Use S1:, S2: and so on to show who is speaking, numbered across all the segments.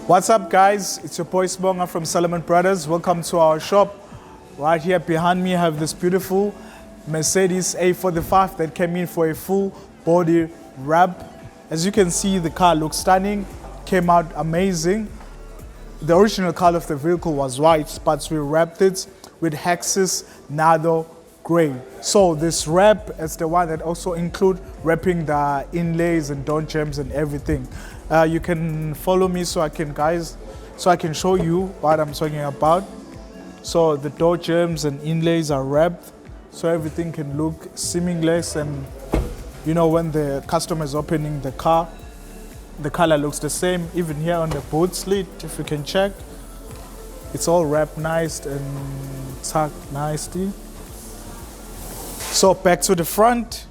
S1: What's up, guys? It's your boy Sbonga from Salomon Brothers. Welcome to our shop. Right here behind me I have this beautiful Mercedes A45 that came in for a full body wrap. As you can see, the car looks stunning, came out amazing. The original color of the vehicle was white, but we wrapped it with Hexis Nardo Grey. So this wrap is the one that also include wrapping the inlays and door jambs and everything. You can follow me so I can show you what I'm talking about. So the door jambs and inlays are wrapped so everything can look seamless, and you know, when the customer is opening the car, the color looks the same. Even here on the boot slit, if you can check, it's all wrapped nice and tucked nicely. So back to the front,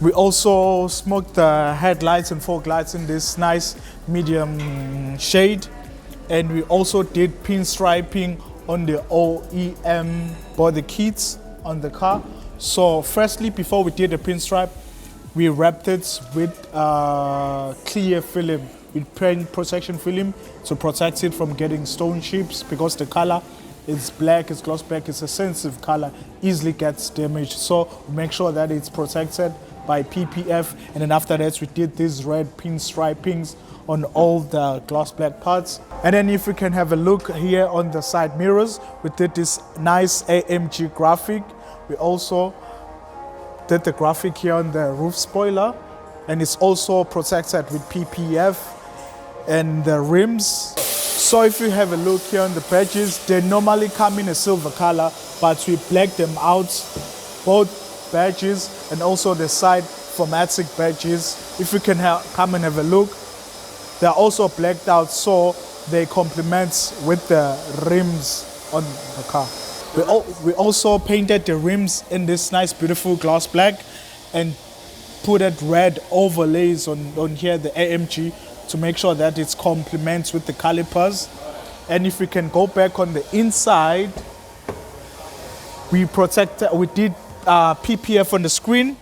S1: we also smoked the headlights and fog lights in this nice medium shade, and we also did pinstriping on the OEM body kits on the car. So firstly, before we did the pinstripe, we wrapped it with clear film, with paint protection film, to protect it from getting stone chips, because the color is black, it's gloss black, it's a sensitive color, easily gets damaged. So we make sure that it's protected by PPF, and then after that we did these red pinstripings on all the gloss black parts. And then if we can have a look here on the side mirrors, we did this nice AMG Graphic. We also did the graphic here on the roof spoiler, and it's also protected with PPF. And the rims, so if you have a look here on the badges, they normally come in a silver color, but we blacked them out, both badges and also the side chromatic badges. If you can come and have a look, they're also blacked out so they complement with the rims on the car. We also painted the rims in this nice beautiful gloss black and put it red overlays on here, the AMG, to make sure that it complements with the calipers. And if we can go back on the inside, we did PPF on the screen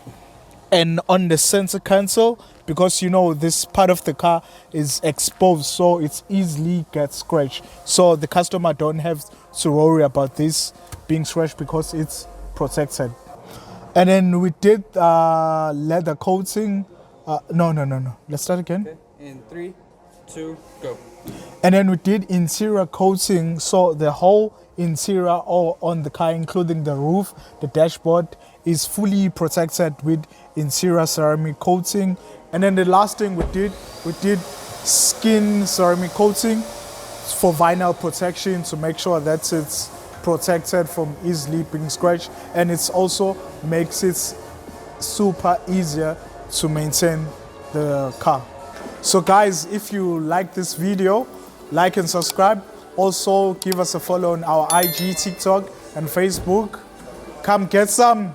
S1: and on the center console, because you know this part of the car is exposed, so it easily gets scratched. So the customer don't have to worry about this being scratched because it's protected. And then we did leather coating. No. Let's start again.
S2: Okay. In 3, 2, go.
S1: And then we did interior coating, so the whole interior all on the car, including the roof, the dashboard, is fully protected with interior ceramic coating. And then the last thing we did skin ceramic coating for vinyl protection, to make sure that it's protected from easily being scratched, and it also makes it super easier to maintain the car. So guys, if you like this video, like and subscribe. Also give us a follow on our IG, TikTok and Facebook. Come get some.